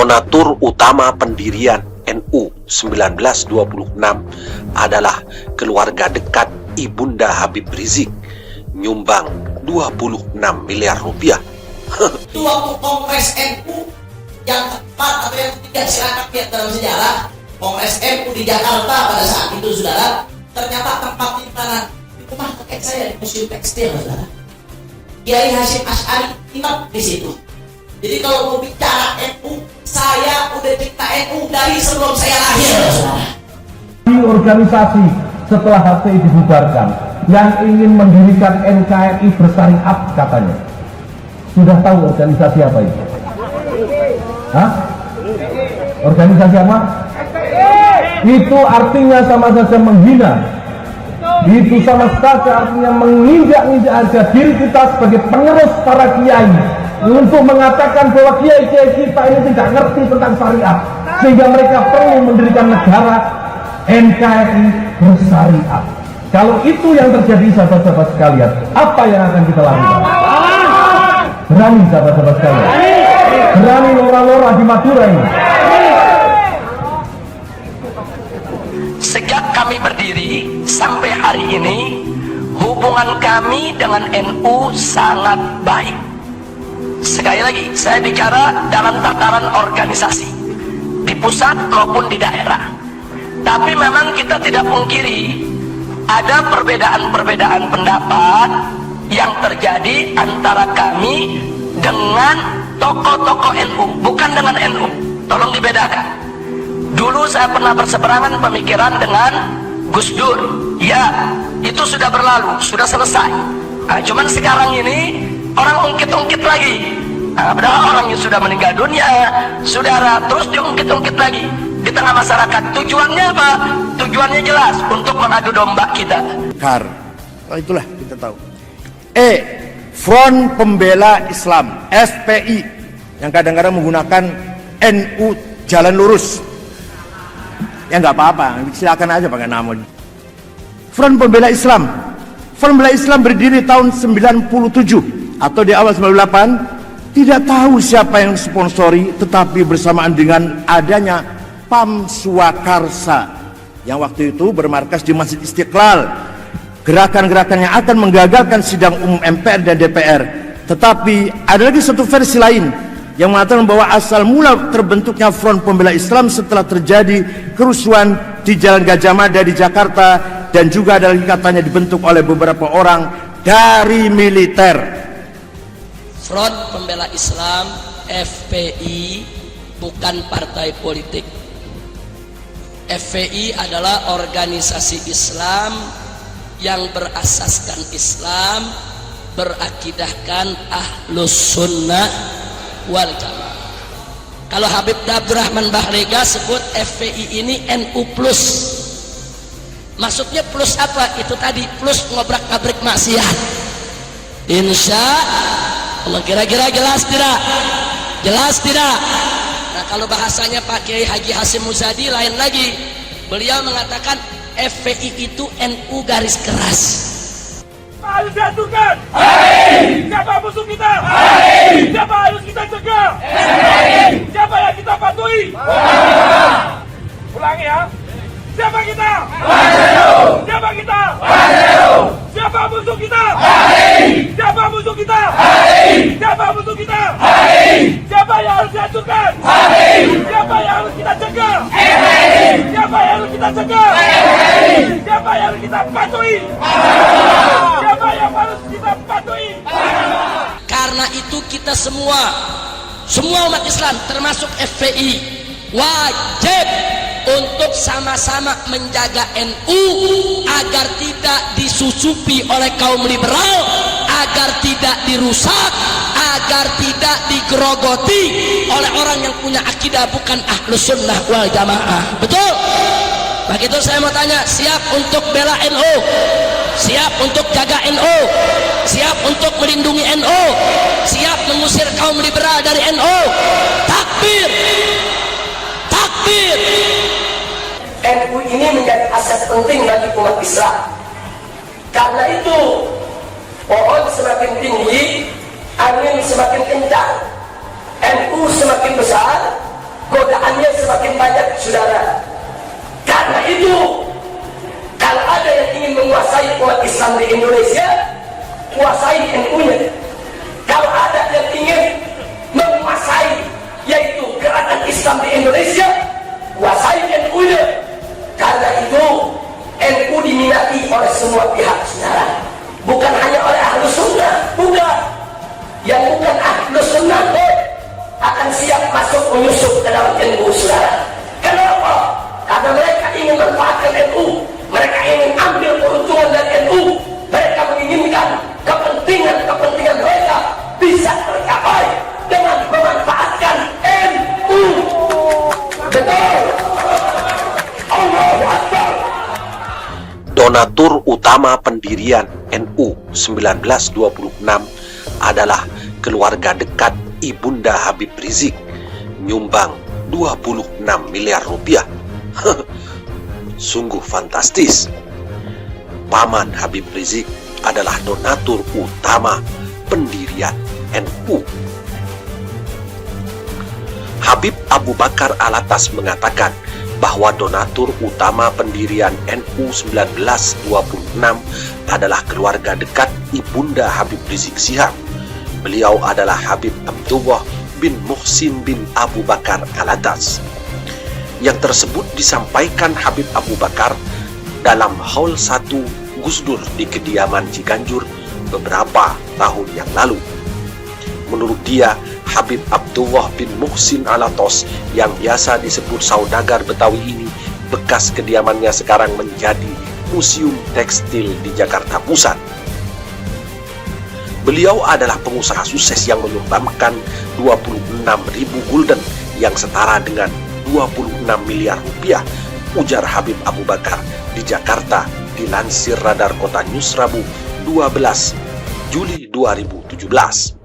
Donatur utama pendirian NU 1926 adalah keluarga dekat Ibunda Habib Rizik, nyumbang 26 miliar rupiah. Itu waktu Kongres NU yang keempat atau yang ketiga, silakan lihat dalam sejarah Kongres NU di Jakarta pada saat itu, saudara. Ternyata tempat simpanan di rumah kakek saya di Museum Tekstil, saudara. Kiai Hasyim Asy'ari inap di situ. Jadi kalau mau bicara NU, saya udah cipta NU dari sebelum saya lahir, saudara. Di organisasi setelah HTI dibubarkan yang ingin mendirikan NKRI bersyariat katanya. Sudah tahu organisasi apa itu? Hah? Organisasi apa? Itu artinya sama saja menghina. Itu sama saja artinya menginjak-injak harga diri kita sebagai penerus para kiai, untuk mengatakan bahwa kiai-kiai kita ini tidak ngerti tentang syariat, sehingga mereka perlu mendirikan negara NKRI bersyariat. Kalau itu yang terjadi, sahabat-sahabat sekalian, apa yang akan kita lakukan? Berani, sahabat-sahabat sekalian? Berani lora-lora di Madura ini? Sejak kami berdiri sampai hari ini, hubungan kami dengan NU sangat baik. Sekali lagi, saya bicara dalam tataran organisasi, di pusat maupun di daerah. Tapi memang kita tidak pungkiri, ada perbedaan-perbedaan pendapat yang terjadi antara kami dengan tokoh-tokoh NU, bukan dengan NU. Tolong dibedakan. Dulu saya pernah berseberangan pemikiran dengan Gus Dur. Ya, itu sudah berlalu, sudah selesai. Cuman sekarang ini orang ungkit-ungkit lagi. Padahal orang yang sudah meninggal dunia, saudara, terus diungkit-ungkit lagi di tengah masyarakat. Tujuannya apa? Tujuannya jelas, untuk mengadu domba kita. Itulah kita tahu. Front Pembela Islam, FPI, yang kadang-kadang menggunakan NU Jalan Lurus. Ya nggak apa-apa, silakan aja pakai nama. Front Pembela Islam. Front Pembela Islam berdiri tahun 97 atau di awal 98. Tidak tahu siapa yang sponsori, tetapi bersamaan dengan adanya PAM Swakarsa yang waktu itu bermarkas di Masjid Istiqlal, gerakan-gerakan yang akan menggagalkan sidang umum MPR dan DPR. Tetapi ada lagi satu versi lain yang mengatakan bahwa asal mula terbentuknya Front Pembela Islam setelah terjadi kerusuhan di Jalan Gajah Mada di Jakarta, dan juga ada lagi katanya dibentuk oleh beberapa orang dari militer. Front Pembela Islam, FPI, bukan partai politik. FPI adalah organisasi Islam yang berasaskan Islam, berakidahkan Ahlus Sunnah wal Jamaah. Kalau Habib Abdurrahman Bahrega sebut FPI ini NU plus. Maksudnya plus apa? Itu tadi, plus ngobrak-ngabrik maksiat. Insya Allah, kira-kira jelas tidak? Jelas tidak? Nah, kalau bahasanya Pak Kiai Haji Hasyim Muzadi lain lagi. Beliau mengatakan FPI itu NU garis keras. Harus jatuhkan. Hai. Siapa musuh kita? Hai. Siapa harus kita cegah? Hai. Siapa yang kita patuhi? Ulangi ya. Siapa kita? Hai. Siapa kita? Hai. Siapa musuh kita? Hai. Siapa musuh kita? Hai. Siapa musuh kita? Hai. Siapa yang harus dihancurkan? Hai. Siapa yang harus kita cegah? Hai. Siapa yang harus kita cegah? Hai. Siapa yang harus kita patuhi? Hai. Siapa yang harus kita patuhi? Karena itu kita semua umat Islam termasuk FPI wajib untuk sama-sama menjaga NU agar tidak disusupi oleh kaum liberal, agar tidak dirusak, agar tidak digerogoti oleh orang yang punya akidah bukan Ahlus Sunnah wal Jamaah. Betul? Begitu saya mau tanya, siap untuk bela NU? Siap untuk jaga NU? Siap untuk melindungi NU? Siap mengusir kaum liberal dari NU? Takbir! Takbir! NU ini menjadi aset penting bagi umat Islam. Karena itu, pohon semakin tinggi, angin semakin kencang, NU semakin besar, semakin banyak, saudara. Karena itu, kalau ada yang ingin menguasai umat Islam di Indonesia, kuasai NU-nya. Kalau ada yang ingin menguasai yaitu gerakan Islam di Indonesia, kuasai NU-nya. Karena itu NU diminati oleh semua pihak, saudara. Bukan hanya oleh Ahlus Sunnah, bukan. Yang bukan Ahlus Sunnah akan siap masuk menyusup ke dalam NU, saudara. Kenapa? Karena mereka ingin memanfaatkan NU, mereka ingin ambil keuntungan dari NU, mereka menginginkan kepentingan mereka bisa tercapai dengan memanfaatkan NU. Betul. Allahu Akbar. Donatur utama pendirian NU 1926 adalah keluarga dekat Ibunda Habib Rizik, nyumbang 26 miliar rupiah. Sungguh fantastis. Paman Habib Rizik adalah donatur utama pendirian NU. Habib Abu Bakar Alatas mengatakan bahwa donatur utama pendirian NU 1926 adalah keluarga dekat Ibunda Habib Rizik Syihab. Beliau adalah Habib Abdullah bin Muhsin bin Abu Bakar Alatas. Yang tersebut disampaikan Habib Abu Bakar dalam Haul 1 Gus Dur di kediaman Ciganjur beberapa tahun yang lalu. Menurut dia, Habib Abdullah bin Muhsin Alatas yang biasa disebut saudagar Betawi ini, bekas kediamannya sekarang menjadi Museum Tekstil di Jakarta Pusat. Beliau adalah pengusaha sukses yang menyumbangkan 26.000 gulden yang setara dengan 26 miliar rupiah, ujar Habib Abu Bakar di Jakarta dilansir Radar Kota News Rabu 12 Juli 2017.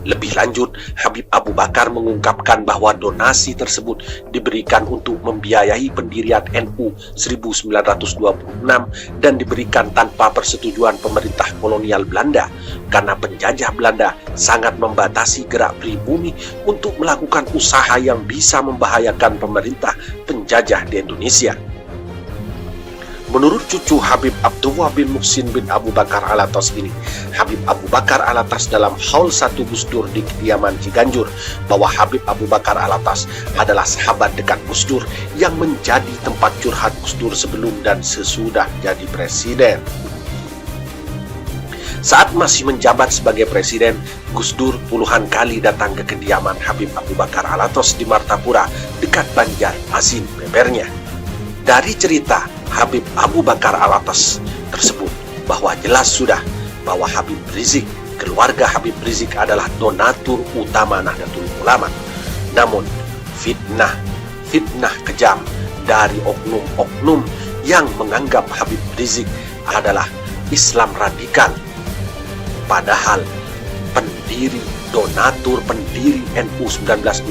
Lebih lanjut, Habib Abu Bakar mengungkapkan bahwa donasi tersebut diberikan untuk membiayai pendirian NU 1926 dan diberikan tanpa persetujuan pemerintah kolonial Belanda karena penjajah Belanda sangat membatasi gerak pribumi untuk melakukan usaha yang bisa membahayakan pemerintah penjajah di Indonesia. Menurut cucu Habib Abdullah bin Muhsin bin Abu Bakar Alatas ini, Habib Abu Bakar Alatas dalam Haul 1 Gus Dur di kediaman Ciganjur, bahwa Habib Abu Bakar Alatas adalah sahabat dekat Gus Dur yang menjadi tempat curhat Gus Dur sebelum dan sesudah jadi presiden. Saat masih menjabat sebagai presiden, Gus Dur puluhan kali datang ke kediaman Habib Abu Bakar Alatas di Martapura dekat Banjarmasin, bebernya. Dari cerita Habib Abu Bakar Alatas tersebut bahwa jelas sudah bahwa Habib Rizik, keluarga Habib Rizik adalah donatur utama Nahdlatul Ulama. Namun fitnah kejam dari oknum-oknum yang menganggap Habib Rizik adalah Islam radikal, padahal donatur pendiri NU 1926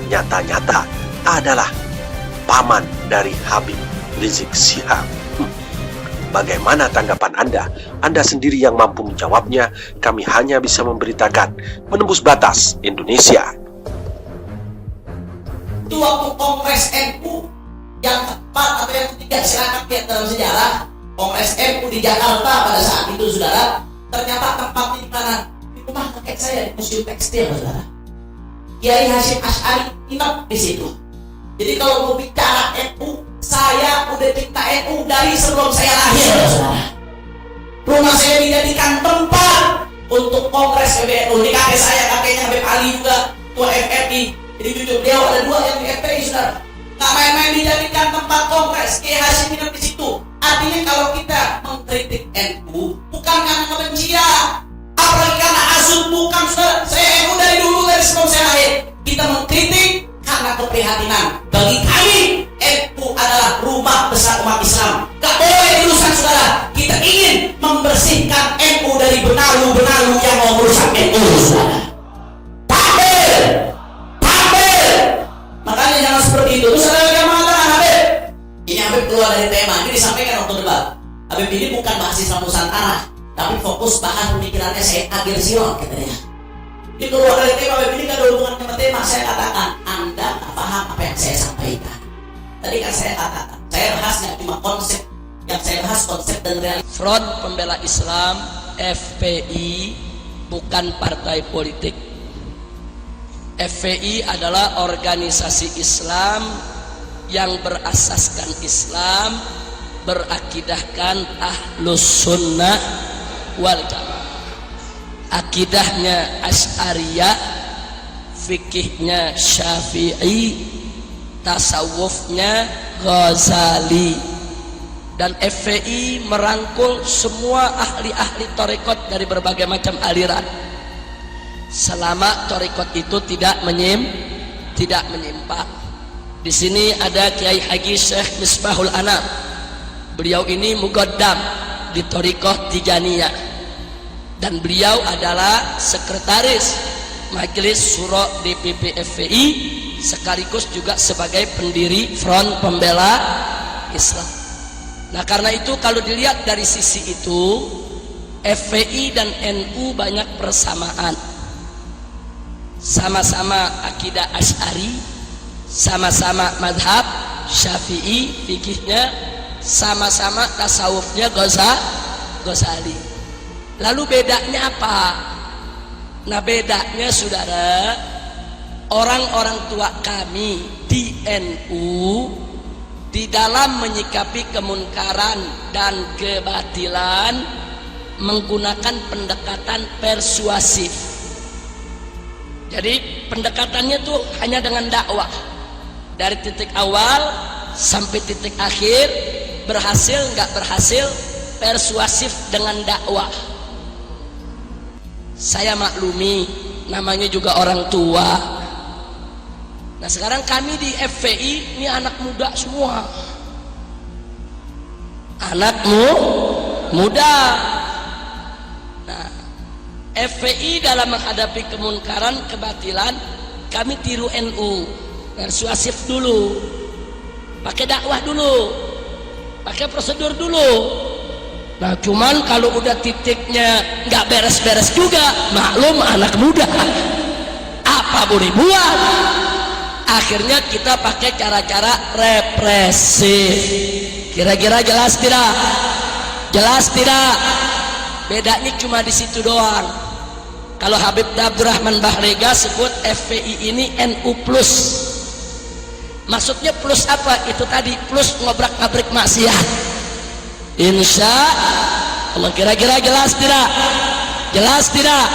nyata-nyata adalah paman dari Habib Rizik Syihab. Bagaimana tanggapan Anda? Anda sendiri yang mampu menjawabnya. Kami hanya bisa memberitakan Menembus Batas Indonesia. Itu waktu Kongres NU yang keempat atau yang ketiga, silakan lihat dalam sejarah Kongres NU di Jakarta pada saat itu, saudara. Ternyata tempat penyimpanan di rumah kakek saya di Museum Tekstil, saudara. Kiai Hasyim Asy'ari nginep di situ. Jadi kalau mau bicara NU, saya udah cinta NU dari sebelum saya lahir, saudara. Rumah saya dijadikan tempat untuk Kongres PBNU. Ini kakek saya, kakeknya Habib Ali juga, ketua FPI. Jadi cucu beliau ada dua yang di FPI, saudara. Nggak main-main dijadikan tempat Kongres. Kiai Hasyim nginep di situ. Artinya kalau kita mengkritik NU, bukan karena kebencian, apalagi karena hasut, bukan, saudara. Saya NU dari dulu, dari sebelum saya lahir. Kita mengkritik karena keprihatinan. Bagi kami, NU adalah rumah besar umat Islam. Gak boleh dirusak, saudara. Kita ingin membersihkan NU dari benalu-benalu yang mau merusak NU, saudara. Tampil. Makanya jangan seperti itu. Terus ada yang mengatakan, Habib, ini Habib keluar dari tema. Ini disampaikan waktu debat. Habib ini bukan bahas Islam Nusantara, tapi fokus bahas pemikirannya Syekh Agil Sirot, katanya. Ini keluar dari tema. Habib ini gak ada hubungan sama tema. Saya katakan, Anda gak paham apa yang saya sampaikan. Tadi kan saya katakan, saya bahas yang cuma konsep, yang saya bahas konsep dan realitas. Front Pembela Islam FPI bukan partai politik. FPI adalah organisasi Islam yang berasaskan Islam, berakidahkan Ahlus Sunnah wal Jamaah. Akidahnya Asy'ariyah, fikihnya Syafi'i, tasawufnya Ghazali. Dan FPI merangkul semua ahli-ahli tarekat dari berbagai macam aliran, selama tarekat itu tidak menyimpang. Di sini ada Kiai Haji Syekh Misbahul Anam. Beliau ini muqaddam di tarekat Tijaniyah, dan beliau adalah sekretaris Majelis Syuro DPP FPI, sekaligus juga sebagai pendiri Front Pembela Islam. Nah, karena itu kalau dilihat dari sisi itu, FPI dan NU banyak persamaan. Sama-sama akidah Asy'ari, sama-sama madhab Syafi'i fikihnya, sama-sama tasawufnya Ghazali. Lalu bedanya apa? Nah, bedanya saudara, orang-orang tua kami di NU di dalam menyikapi kemunkaran dan kebatilan menggunakan pendekatan persuasif. Jadi pendekatannya itu hanya dengan dakwah, dari titik awal sampai titik akhir, berhasil nggak berhasil, persuasif dengan dakwah. Saya maklumi, namanya juga orang tua. Nah, sekarang kami di FPI ini anak muda semua, anakmu muda. Nah, FPI dalam menghadapi kemunkaran kebatilan, kami tiru NU, persuasif dulu, pakai dakwah dulu, pakai prosedur dulu. Nah, cuman kalau udah titiknya nggak beres-beres juga, maklum anak muda, apa boleh buat? Akhirnya kita pakai cara-cara represif. Kira-kira jelas tidak? Jelas tidak? Bedanya cuma di situ doang. Kalau Habib Abdurrahman Bahrega sebut FPI ini NU plus. Maksudnya plus apa? Itu tadi, plus ngobrak-ngabrik maksiat. Insya Allah. Kira-kira jelas tidak? Jelas tidak?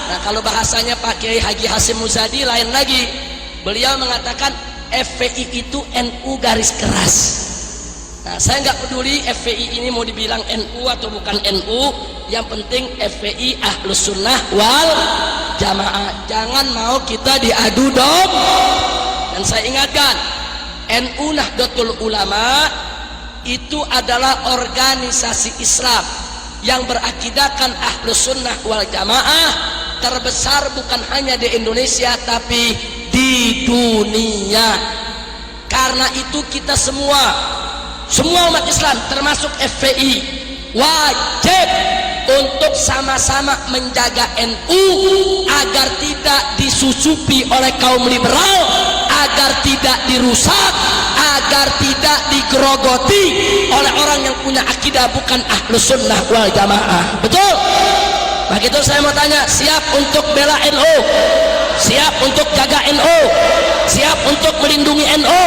Nah, kalau bahasanya Pak Kiai Haji Hasyim Muzadi lain lagi. Beliau mengatakan FPI itu NU garis keras. Nah, saya nggak peduli FPI ini mau dibilang NU atau bukan NU, yang penting FPI Ahlus Sunnah wal Jamaah. Jangan mau kita diadu dom. Dan saya ingatkan, NU Nahdlatul Ulama itu adalah organisasi Islam yang berakidahkan Ahlus Sunnah wal Jamaah, terbesar bukan hanya di Indonesia tapi di dunia. Karena itu kita semua umat Islam termasuk FPI wajib untuk sama-sama menjaga NU agar tidak disusupi oleh kaum liberal, agar tidak dirusak, agar tidak digerogoti oleh orang yang punya akidah bukan Ahlus Sunnah wal Jamaah. Betul? Begitu saya mau tanya, siap untuk bela NU? Siap untuk jaga NU? Siap untuk melindungi NU?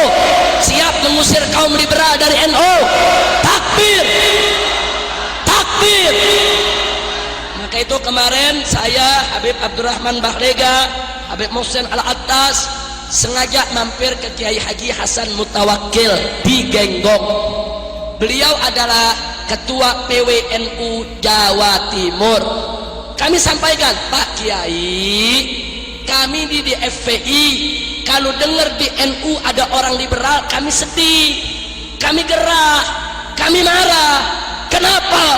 Siap mengusir kaum liberal dari NU? Takbir! Takbir! Maka itu kemarin saya, Habib Abdurrahman Bahrega, Habib Muhsin Al-Attas sengaja mampir ke Kiai Haji Hasan Mutawakkil di Genggong. Beliau adalah Ketua PWNU Jawa Timur. Kami sampaikan, Pak Kiai, kami di FPI kalau dengar di NU ada orang liberal, kami sedih, kami gerah, kami marah. Kenapa?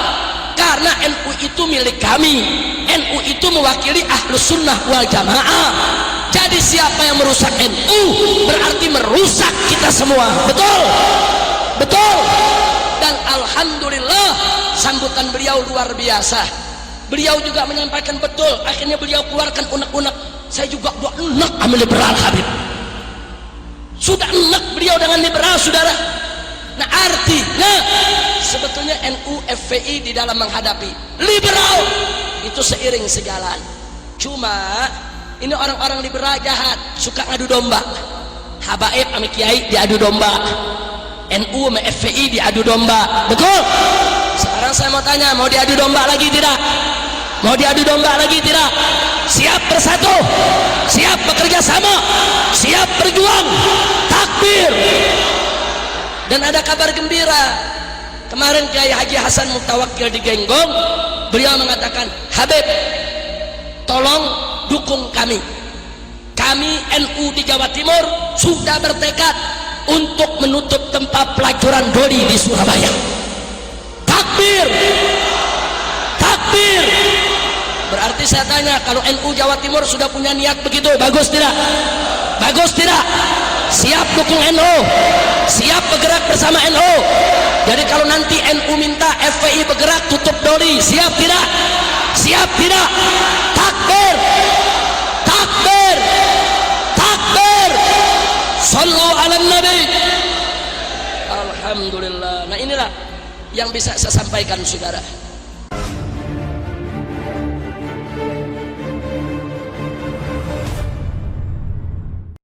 Karena NU itu milik kami, NU itu mewakili Ahlus Sunnah wal Jamaah. Jadi siapa yang merusak NU berarti merusak kita semua. Betul? Betul? Dan alhamdulillah sambutan beliau luar biasa. Beliau juga menyampaikan betul. Akhirnya beliau keluarkan unek-unek. Saya juga udah enak sama liberal Habib. Sudah enak beliau dengan liberal, saudara. Nah, artinya sebetulnya NU FPI di dalam menghadapi liberal itu seiring sejalan. Cuma ini orang-orang liberal jahat, suka ngadu domba. Habaib sama kiai diadu domba, NU sama FPI diadu domba. Betul? Sekarang saya mau tanya, mau diadu domba lagi tidak? Mau diadu domba lagi tidak? Siap bersatu, siap bekerja sama, siap berjuang, takbir. Dan ada kabar gembira, kemarin Kiai Haji Hasan Mutawakkil di Genggong, beliau mengatakan, Habib, tolong dukung kami. Kami NU di Jawa Timur sudah bertekad untuk menutup tempat pelacuran doli di Surabaya. Takbir, takbir. Berarti saya tanya, kalau NU Jawa Timur sudah punya niat begitu, bagus tidak? Bagus tidak? Siap dukung NU, siap bergerak bersama NU. Jadi kalau nanti NU minta FPI bergerak tutup doli, siap tidak? Siap tidak? Takbir, takbir, takbir. Sallu ala Nabi. Alhamdulillah. Nah, inilah yang bisa saya sampaikan, saudara.